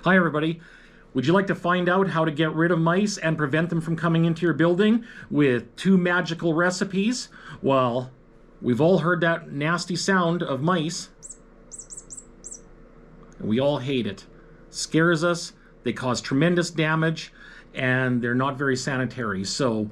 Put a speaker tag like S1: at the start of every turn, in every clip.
S1: Hi everybody. Would you like to find out how to get rid of mice and prevent them from coming into your building with 2 magical recipes? Well, we've all heard that nasty sound of mice. We all hate it. Scares us, they cause tremendous damage, and they're not very sanitary. So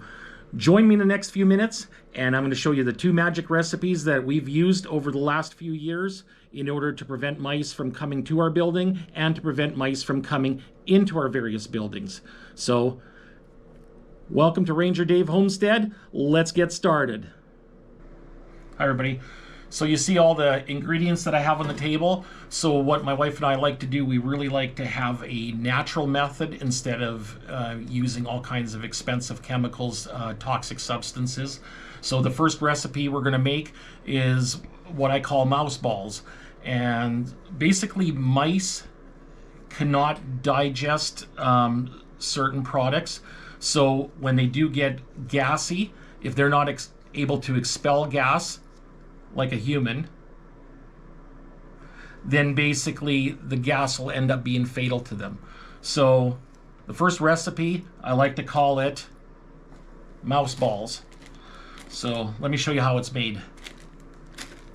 S1: join me in the next few minutes, and I'm going to show you the 2 magic recipes that we've used over the last few years in order to prevent mice from coming to our building and to prevent mice from coming into our various buildings. So, welcome to Ranger Dave Homestead. Let's get started. Hi everybody. So you see all the ingredients that I have on the table. So what my wife and I like to do, we really like to have a natural method instead of using all kinds of expensive chemicals, toxic substances. So the first recipe we're going to make is what I call mouse balls. And basically mice cannot digest certain products. So when they do get gassy, if they're not able to expel gas like a human, then basically the gas will end up being fatal to them. So the first recipe, I like to call it mouse balls. So let me show you how it's made.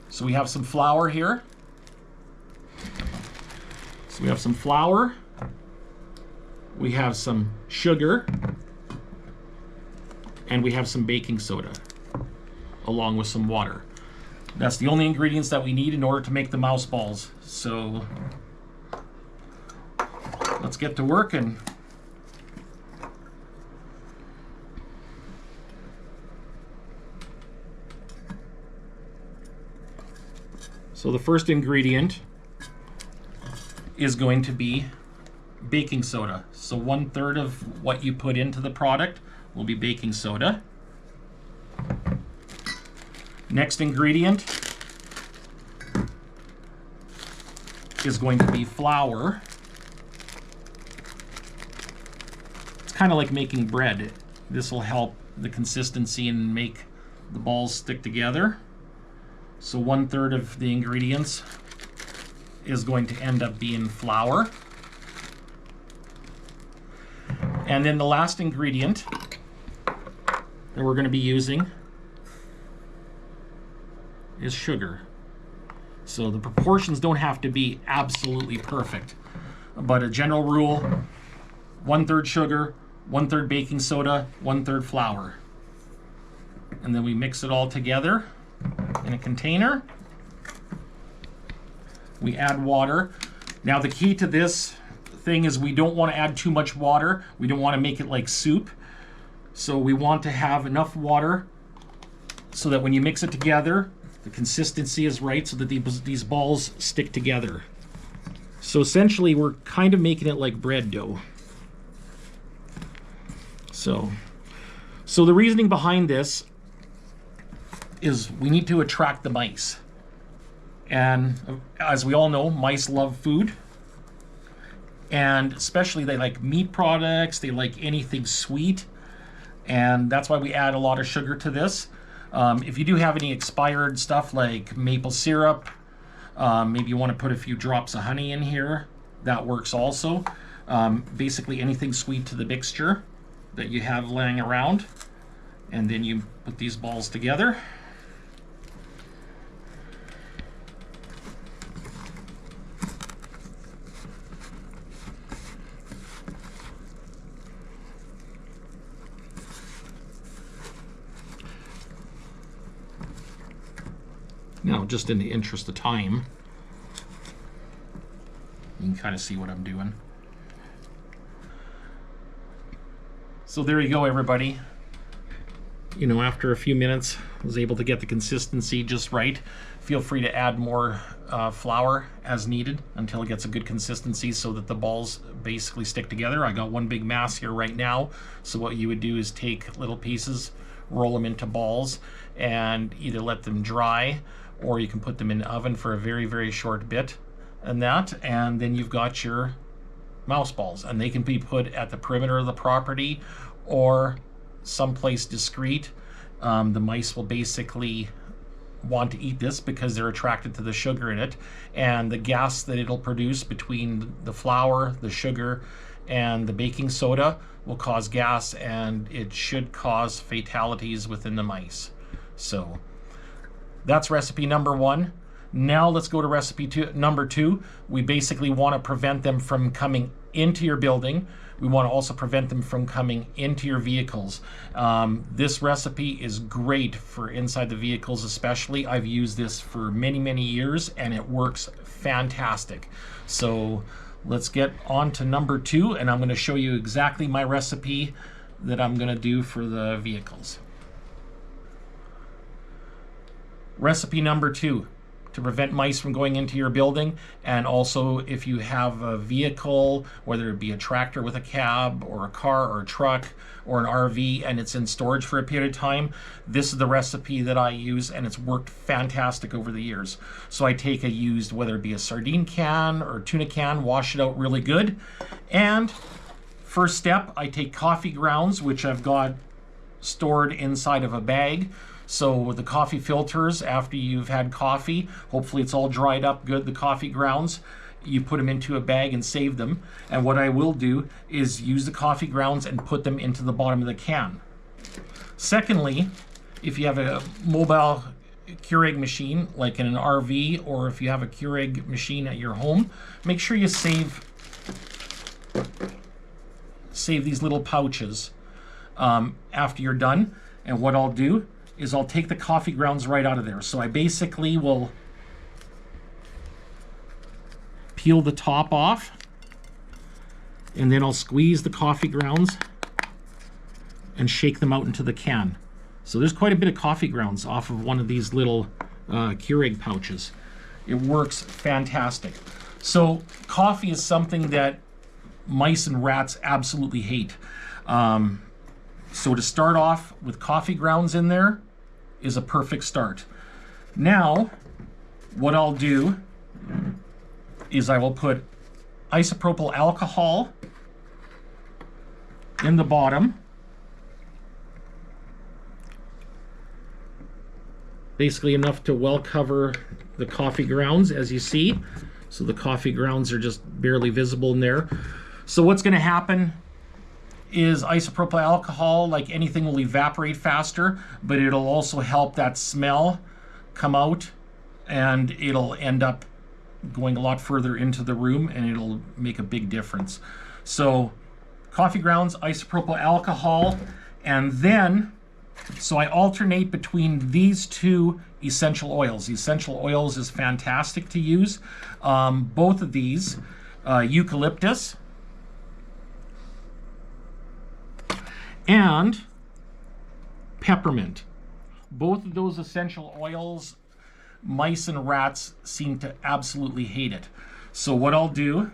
S1: So we have some flour here. So we have some flour, we have some sugar, and we have some baking soda, along with some water. That's the only ingredients that we need in order to make the mouse balls. So let's get to work. And so the first ingredient is going to be baking soda. So 1/3 of what you put into the product will be baking soda. Next ingredient is going to be flour. It's kind of like making bread. This will help the consistency and make the balls stick together. So 1/3 of the ingredients is going to end up being flour. And then the last ingredient that we're going to be using is sugar. So the proportions don't have to be absolutely perfect, but a general rule: 1/3 sugar, 1/3 baking soda, 1/3 flour. And then we mix it all together in a container. We add water. Now the key to this thing is we don't want to add too much water. We don't want to make it like soup. So we want to have enough water so that when you mix it together, the consistency is right so that these balls stick together. So essentially we're kind of making it like bread dough. So the reasoning behind this is we need to attract the mice. And as we all know, mice love food. And especially they like meat products, they like anything sweet. And that's why we add a lot of sugar to this. If you do have any expired stuff like maple syrup, maybe you want to put a few drops of honey in here, that works also. Basically anything sweet to the mixture that you have laying around. And then you put these balls together. Now, just in the interest of time, you can kind of see what I'm doing. So there you go, everybody. You know, after a few minutes, I was able to get the consistency just right. Feel free to add more flour as needed until it gets a good consistency so that the balls basically stick together. I got one big mass here right now. So what you would do is take little pieces, roll them into balls, and either let them dry, or you can put them in the oven for a very, very short bit, and then you've got your mouse balls, and they can be put at the perimeter of the property or someplace discreet. The mice will basically want to eat this because they're attracted to the sugar in it, and the gas that it'll produce between the flour, the sugar, and the baking soda will cause gas, and it should cause fatalities within the mice. So that's recipe number 1. Now let's go to recipe number 2. We basically want to prevent them from coming into your building. We want to also prevent them from coming into your vehicles. This recipe is great for inside the vehicles especially. I've used this for many, many years and it works fantastic. So let's get on to number 2, and I'm going to show you exactly my recipe that I'm going to do for the vehicles. Recipe number 2. To prevent mice from going into your building, and also if you have a vehicle, whether it be a tractor with a cab or a car or a truck or an RV, and it's in storage for a period of time, this is the recipe that I use, and it's worked fantastic over the years. So I take a used, whether it be a sardine can or tuna can, wash it out really good, and first step, I take coffee grounds, which I've got stored inside of a bag. So with the coffee filters, after you've had coffee, hopefully it's all dried up good, the coffee grounds, you put them into a bag and save them. And what I will do is use the coffee grounds and put them into the bottom of the can. Secondly, if you have a mobile Keurig machine, like in an RV, or if you have a Keurig machine at your home, make sure you save these little pouches after you're done. And what I'll do is I'll take the coffee grounds right out of there. So I basically will peel the top off, and then I'll squeeze the coffee grounds and shake them out into the can. So there's quite a bit of coffee grounds off of one of these little Keurig pouches. It works fantastic. So coffee is something that mice and rats absolutely hate. So to start off with coffee grounds in there is a perfect start. Now, what I'll do is I will put isopropyl alcohol in the bottom. Basically enough to well cover the coffee grounds, as you see. So the coffee grounds are just barely visible in there. So what's going to happen is isopropyl alcohol, like anything, will evaporate faster, but it'll also help that smell come out, and it'll end up going a lot further into the room, and it'll make a big difference. So coffee grounds, isopropyl alcohol, and then, so I alternate between these two essential oils. Essential oils is fantastic to use. Both of these, eucalyptus and peppermint. Both of those essential oils, mice and rats seem to absolutely hate it. So what I'll do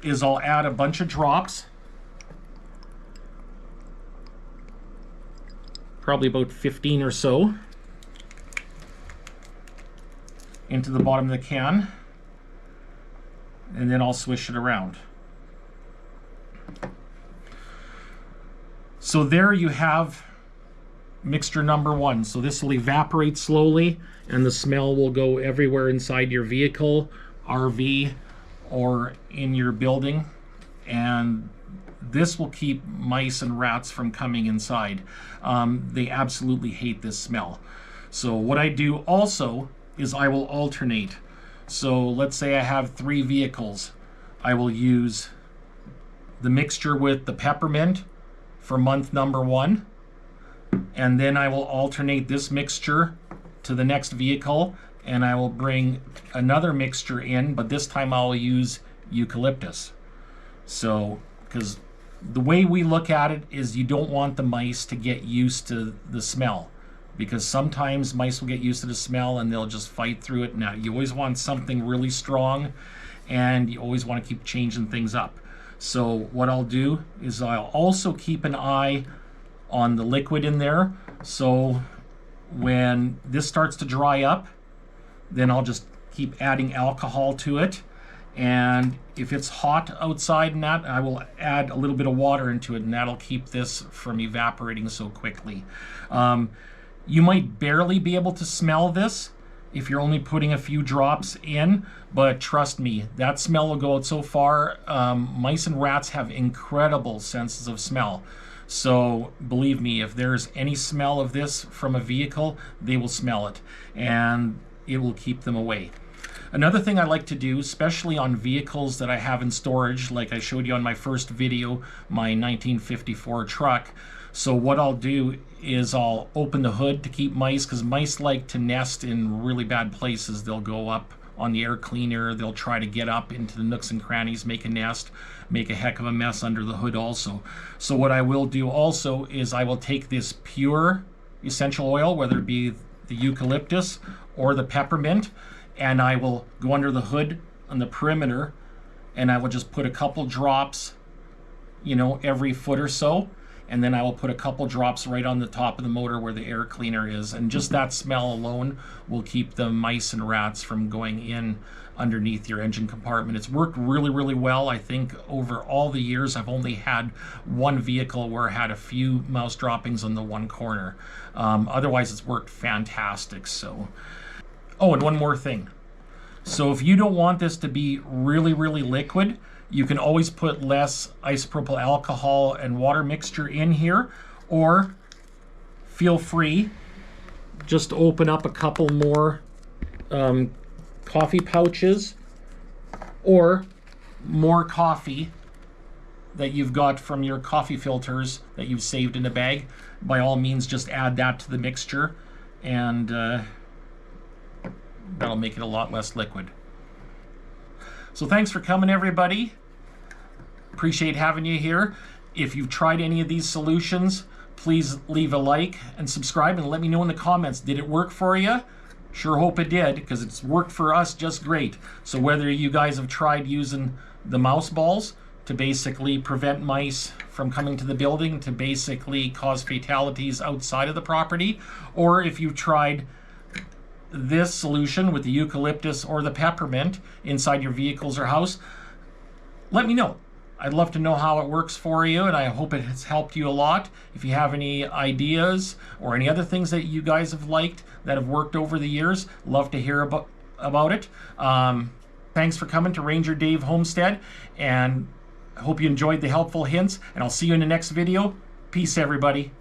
S1: is I'll add a bunch of drops, probably about 15 or so, into the bottom of the can, and then I'll swish it around. So there you have mixture number 1. So this will evaporate slowly, and the smell will go everywhere inside your vehicle, RV, or in your building. And this will keep mice and rats from coming inside. They absolutely hate this smell. So what I do also is I will alternate. So let's say I have 3 vehicles. I will use the mixture with the peppermint for month number 1, and then I will alternate this mixture to the next vehicle, and I will bring another mixture in, but this time I'll use eucalyptus. So, because the way we look at it is you don't want the mice to get used to the smell, because sometimes mice will get used to the smell and they'll just fight through it. Now, you always want something really strong, and you always want to keep changing things up. So what I'll do is I'll also keep an eye on the liquid in there. So when this starts to dry up, then I'll just keep adding alcohol to it. And if it's hot outside and that, I will add a little bit of water into it, and that'll keep this from evaporating so quickly. You might barely be able to smell this if you're only putting a few drops in, but trust me, that smell will go out so far. Mice and rats have incredible senses of smell. So believe me, if there's any smell of this from a vehicle, they will smell it, and it will keep them away. Another thing I like to do, especially on vehicles that I have in storage, like I showed you on my first video, my 1954 truck. So what I'll do is I'll open the hood to keep mice, because mice like to nest in really bad places. They'll go up on the air cleaner, they'll try to get up into the nooks and crannies, make a nest, make a heck of a mess under the hood also. So what I will do also is I will take this pure essential oil, whether it be the eucalyptus or the peppermint, and I will go under the hood on the perimeter, and I will just put a couple drops, you know, every foot or so, and then I will put a couple drops right on the top of the motor where the air cleaner is, and just that smell alone will keep the mice and rats from going in underneath your engine compartment. It's worked really, really well. I think over all the years I've only had one vehicle where I had a few mouse droppings on the one corner. Otherwise it's worked fantastic. So, oh, and one more thing. So if you don't want this to be really, really liquid, you can always put less isopropyl alcohol and water mixture in here, or feel free, just open up a couple more coffee pouches or more coffee that you've got from your coffee filters that you've saved in a bag. By all means, just add that to the mixture, and that'll make it a lot less liquid. So thanks for coming, everybody. Appreciate having you here. If you've tried any of these solutions, please leave a like and subscribe, and let me know in the comments, did it work for you? Sure hope it did, because it's worked for us just great. So whether you guys have tried using the mouse balls to basically prevent mice from coming to the building, to basically cause fatalities outside of the property, or if you've tried this solution with the eucalyptus or the peppermint inside your vehicles or house, let me know. I'd love to know how it works for you, and I hope it has helped you a lot. If you have any ideas or any other things that you guys have liked that have worked over the years, love to hear about it. Thanks for coming to Ranger Dave Homestead, and I hope you enjoyed the helpful hints, and I'll see you in the next video. Peace, everybody.